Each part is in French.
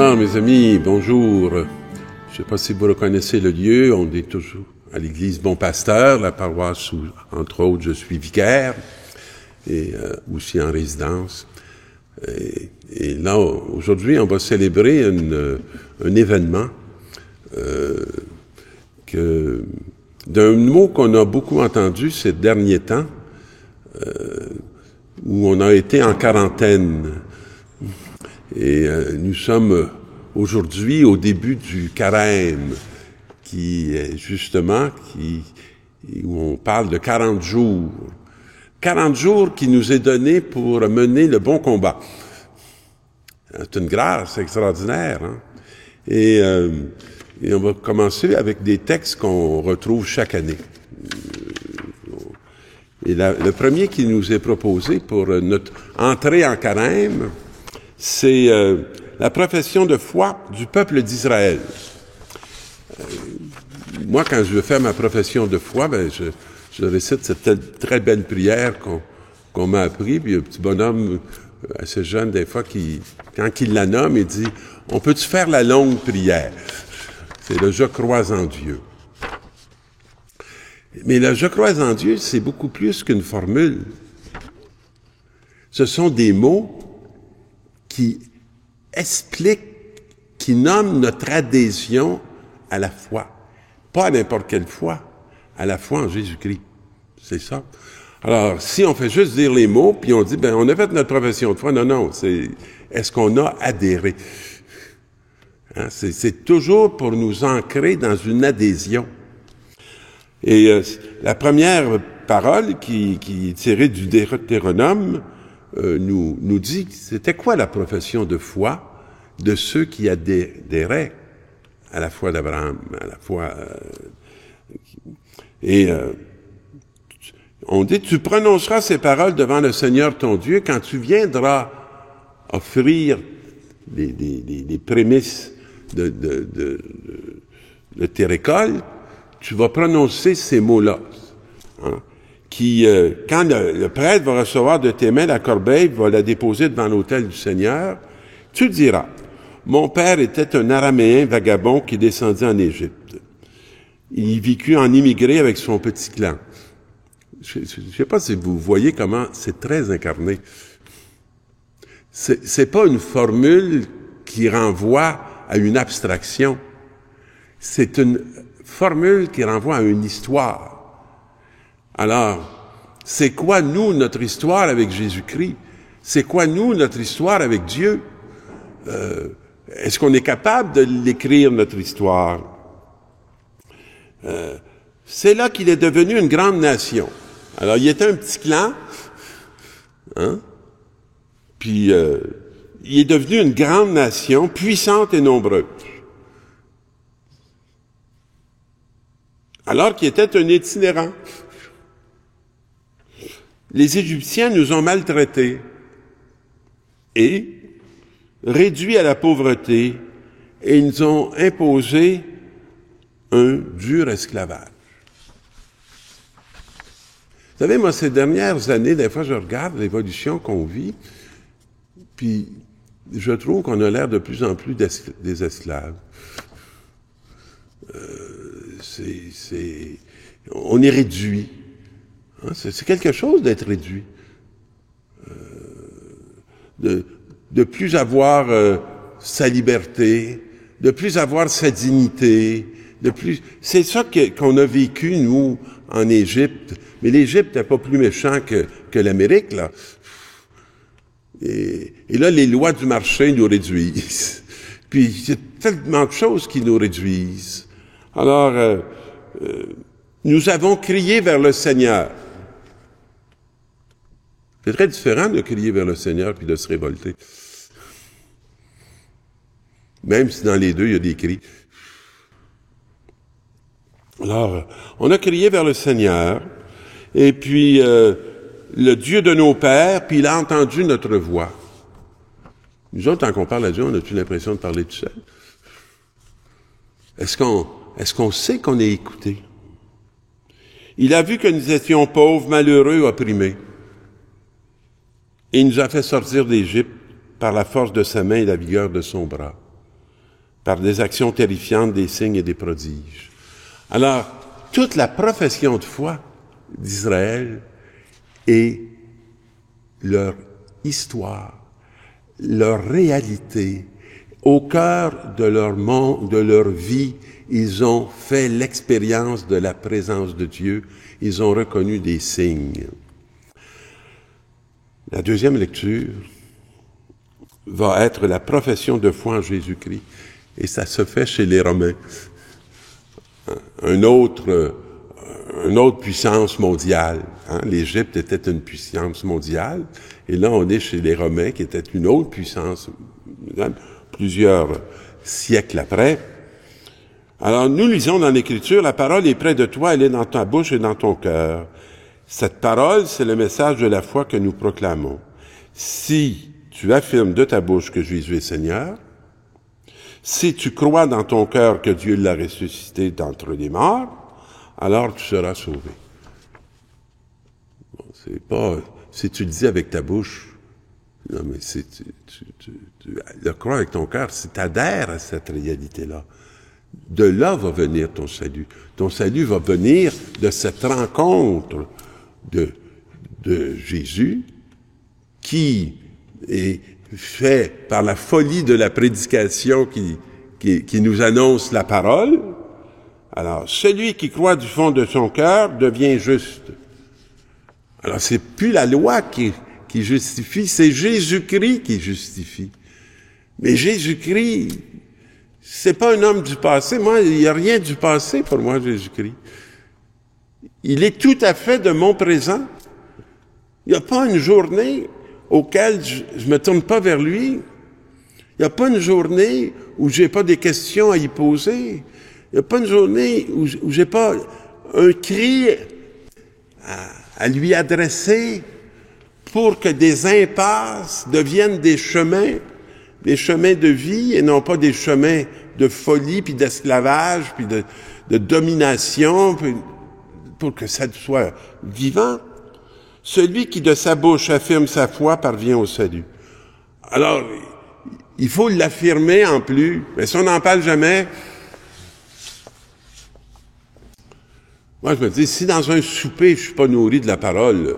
Alors, mes amis, bonjour. Je ne sais pas si vous reconnaissez le lieu. On est toujours à l'église Bon Pasteur, la paroisse où, entre autres, je suis vicaire et aussi en résidence. Et là, aujourd'hui, on va célébrer un événement d'un mot qu'on a beaucoup entendu ces derniers temps, où on a été en quarantaine. Et nous sommes aujourd'hui au début du carême, qui est justement, où on parle de 40 jours. 40 jours qui nous est donné pour mener le bon combat. C'est une grâce extraordinaire, hein? Et on va commencer avec des textes qu'on retrouve chaque année. Et le premier qui nous est proposé pour notre entrée en carême, c'est la profession de foi du peuple d'Israël. Moi, quand je veux faire ma profession de foi, je récite cette très belle prière qu'on m'a appris, puis un petit bonhomme assez jeune, des fois, quand il la nomme, il dit « On peut-tu faire la longue prière? » C'est le « Je crois en Dieu ». Mais le « Je crois en Dieu », c'est beaucoup plus qu'une formule. Ce sont des mots qui expliquent, qui nomment notre adhésion à la foi. Pas à n'importe quelle foi, à la foi en Jésus-Christ. C'est ça. Alors, si on fait juste dire les mots, puis on dit, on a fait notre profession de foi, non, est-ce qu'on a adhéré? Hein, c'est toujours pour nous ancrer dans une adhésion. Et la première parole qui est tirée du Deutéronome nous dit, c'était quoi la profession de foi de ceux qui adhéraient à la foi d'Abraham, à la foi... on dit, tu prononceras ces paroles devant le Seigneur ton Dieu quand tu viendras offrir les prémices de tes récoltes, tu vas prononcer ces mots-là. Hein, quand le prêtre va recevoir de tes mains la corbeille, va la déposer devant l'autel du Seigneur, tu diras, mon père était un Araméen vagabond qui descendit en Égypte. Il vécut en immigré avec son petit clan. Je ne sais pas si vous voyez comment c'est très incarné. C'est pas une formule qui renvoie à une abstraction. C'est une formule qui renvoie à une histoire. Alors, c'est quoi, nous, notre histoire avec Jésus-Christ? C'est quoi, nous, notre histoire avec Dieu? Est-ce qu'on est capable de l'écrire, notre histoire? C'est là qu'il est devenu une grande nation. Alors, il était un petit clan, hein? Puis, il est devenu une grande nation, puissante et nombreuse. Alors qu'il était un itinérant. Les Égyptiens nous ont maltraités et réduits à la pauvreté, et ils nous ont imposé un dur esclavage. Vous savez, moi, ces dernières années, des fois, je regarde l'évolution qu'on vit, puis je trouve qu'on a l'air de plus en plus des esclaves. On est réduit. Hein, c'est quelque chose d'être réduit. De plus avoir sa liberté, de plus avoir sa dignité, c'est ça qu'on a vécu, nous, en Égypte. Mais l'Égypte n'est pas plus méchant que l'Amérique, là. Et là, les lois du marché nous réduisent. Puis, il y a tellement de choses qui nous réduisent. Alors, nous avons crié vers le Seigneur. C'est très différent de crier vers le Seigneur puis de se révolter. Même si dans les deux, il y a des cris. Alors, on a crié vers le Seigneur, et puis le Dieu de nos pères, puis il a entendu notre voix. Nous autres, quand on parle à Dieu, on a-tu l'impression de parler tout seul? Est-ce qu'on sait qu'on est écouté? Il a vu que nous étions pauvres, malheureux, opprimés. Et il nous a fait sortir d'Égypte par la force de sa main et la vigueur de son bras. par des actions terrifiantes, des signes et des prodiges. Alors, toute la profession de foi d'Israël et leur histoire, leur réalité, au cœur de leur monde, de leur vie, ils ont fait l'expérience de la présence de Dieu. Ils ont reconnu des signes. La deuxième lecture va être la profession de foi en Jésus-Christ. Et ça se fait chez les Romains. Une autre puissance mondiale. L'Égypte était une puissance mondiale. Et là, on est chez les Romains, qui étaient une autre puissance, plusieurs siècles après. Alors, nous lisons dans l'Écriture, la parole est près de toi, elle est dans ta bouche et dans ton cœur. Cette parole, c'est le message de la foi que nous proclamons. Si tu affirmes de ta bouche que Jésus est Seigneur, si tu crois dans ton cœur que Dieu l'a ressuscité d'entre les morts, alors tu seras sauvé. Bon, c'est pas, si tu le dis avec ta bouche, non, mais si tu le crois avec ton cœur, si tu adhères à cette réalité-là, de là va venir ton salut. Ton salut va venir de cette rencontre de Jésus qui est fait par la folie de la prédication qui nous annonce la parole. Alors, celui qui croit du fond de son cœur devient juste. Alors, c'est plus la loi qui justifie, c'est Jésus-Christ qui justifie. Mais Jésus-Christ, c'est pas un homme du passé. Moi, il n'y a rien du passé pour moi, Jésus-Christ. Il est tout à fait de mon présent. Il n'y a pas une journée auquel je me tourne pas vers lui. Il n'y a pas une journée où j'ai pas des questions à y poser. Il n'y a pas une journée où j'ai pas un cri à lui adresser pour que des impasses deviennent des chemins de vie et non pas des chemins de folie, puis d'esclavage, puis de domination, puis pour que ça soit vivant. Celui qui de sa bouche affirme sa foi parvient au salut. Alors, il faut l'affirmer en plus, mais si on n'en parle jamais, moi je me dis, si dans un souper je suis pas nourri de la parole,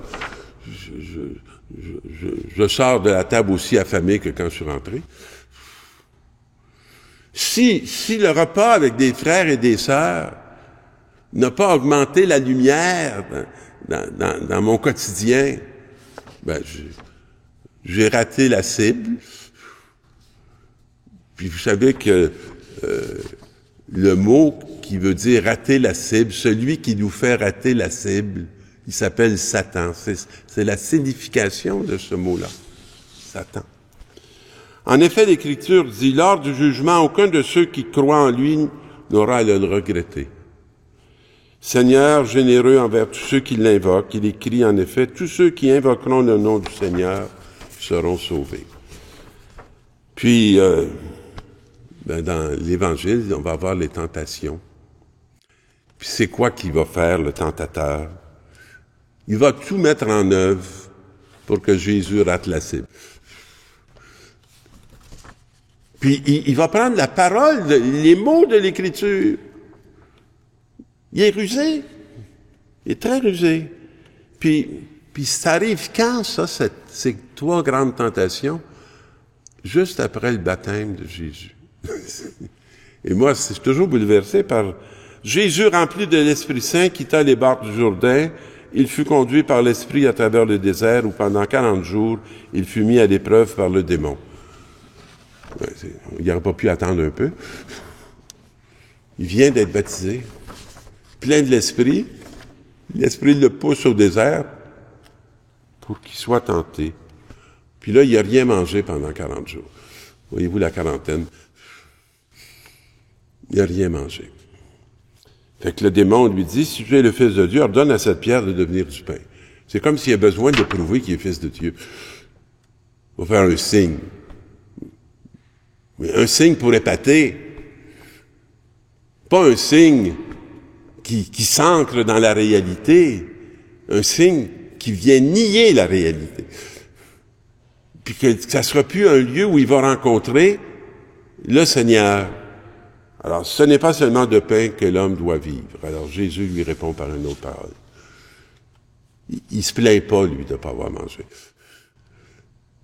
je sors de la table aussi affamé que quand je suis rentré. Si le repas avec des frères et des sœurs n'a pas augmenté la lumière dans mon quotidien, ben j'ai raté la cible. Puis vous savez que le mot qui veut dire rater la cible, celui qui nous fait rater la cible, il s'appelle Satan. C'est la signification de ce mot-là, Satan. En effet, l'Écriture dit, lors du jugement, aucun de ceux qui croient en lui n'aura à le regretter. Seigneur, généreux envers tous ceux qui l'invoquent, il écrit en effet, tous ceux qui invoqueront le nom du Seigneur seront sauvés. Puis, dans l'Évangile, on va avoir les tentations. Puis c'est quoi qu'il va faire, le tentateur? Il va tout mettre en œuvre pour que Jésus rate la cible. Puis il va prendre la parole, les mots de l'Écriture. Il est rusé. Il est très rusé. Puis ça arrive quand, ça, ces trois grandes tentations? Juste après le baptême de Jésus. Et moi, je suis toujours bouleversé par Jésus, rempli de l'Esprit Saint, quitta les bords du Jourdain. Il fut conduit par l'Esprit à travers le désert où pendant 40 jours, il fut mis à l'épreuve par le démon. Il n'aurait pas pu attendre un peu. Il vient d'être baptisé, plein de l'Esprit. L'Esprit le pousse au désert pour qu'il soit tenté. Puis là, il n'a rien mangé pendant 40 jours. Voyez-vous la quarantaine? Il n'a rien mangé. Fait que le démon lui dit, si tu es le Fils de Dieu, ordonne à cette pierre de devenir du pain. C'est comme s'il a besoin de prouver qu'il est Fils de Dieu. Il va faire un signe. Mais un signe pour épater. Pas un signe qui s'ancre dans la réalité. Un signe qui vient nier la réalité. Puis que ça ne sera plus un lieu où il va rencontrer le Seigneur. Alors, ce n'est pas seulement de pain que l'homme doit vivre. Alors, Jésus lui répond par une autre parole. Il se plaint pas, lui, de ne pas avoir mangé.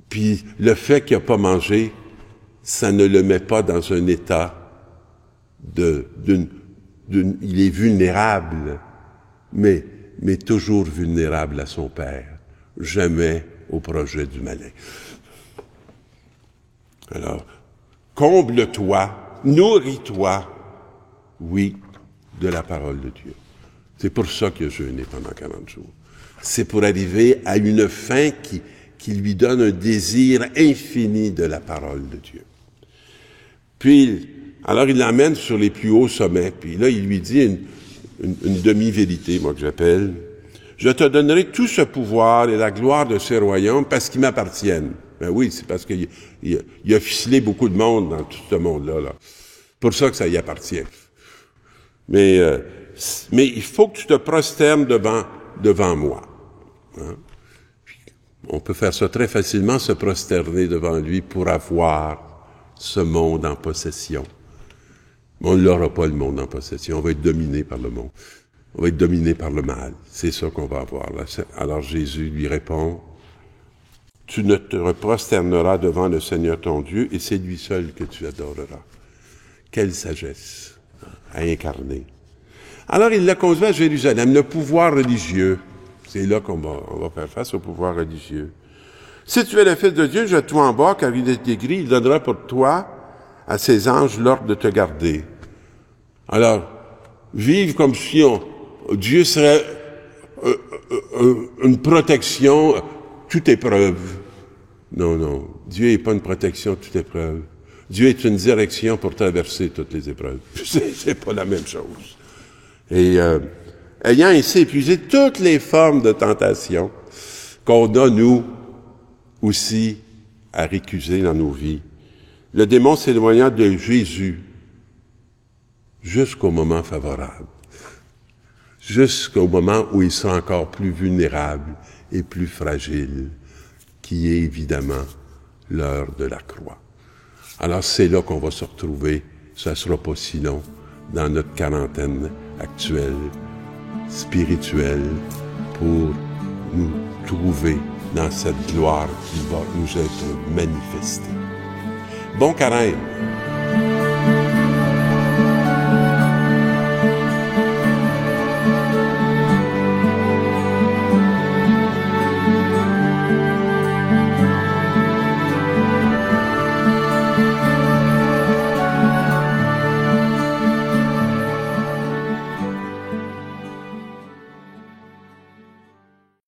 Puis, le fait qu'il n'a pas mangé, ça ne le met pas dans un état il est vulnérable, mais toujours vulnérable à son Père. Jamais au projet du malin. Alors, comble-toi, nourris-toi, oui, de la parole de Dieu. C'est pour ça qu'il a jeûné pendant 40 jours. C'est pour arriver à une fin qui lui donne un désir infini de la parole de Dieu. Puis, alors il l'emmène sur les plus hauts sommets, puis là, il lui dit une demi-vérité, moi que j'appelle. Je te donnerai tout ce pouvoir et la gloire de ces royaumes parce qu'ils m'appartiennent. Ben oui, c'est parce qu'il a ficelé beaucoup de monde dans tout ce monde-là. Là. Pour ça que ça y appartient. Mais il faut que tu te prosternes devant moi. Hein? On peut faire ça très facilement, se prosterner devant lui pour avoir ce monde en possession. Mais on ne l'aura pas, le monde en possession. On va être dominé par le monde. On va être dominé par le mal. C'est ça qu'on va avoir. Alors Jésus lui répond, « Tu ne te prosterneras devant le Seigneur ton Dieu, et c'est lui seul que tu adoreras. » Quelle sagesse à incarner. Alors il l'a conduit à Jérusalem, le pouvoir religieux. C'est là qu'on va faire face au pouvoir religieux. « Si tu es le Fils de Dieu, jette-toi en bas, car il est écrit, il donnera pour toi à ses anges l'ordre de te garder. » Alors, vivre comme si Dieu serait une protection toute épreuve. Non. Dieu n'est pas une protection toute épreuve. Dieu est une direction pour traverser toutes les épreuves. C'est pas la même chose. Et ayant ainsi épuisé toutes les formes de tentation qu'on a, nous, aussi, à récuser dans nos vies, le démon s'éloigna de Jésus jusqu'au moment favorable. Jusqu'au moment où il sera encore plus vulnérable et plus fragile, qui est évidemment l'heure de la croix. Alors c'est là qu'on va se retrouver, ça ne sera pas si long, dans notre quarantaine actuelle, spirituelle, pour nous trouver dans cette gloire qui va nous être manifestée. Bon carême!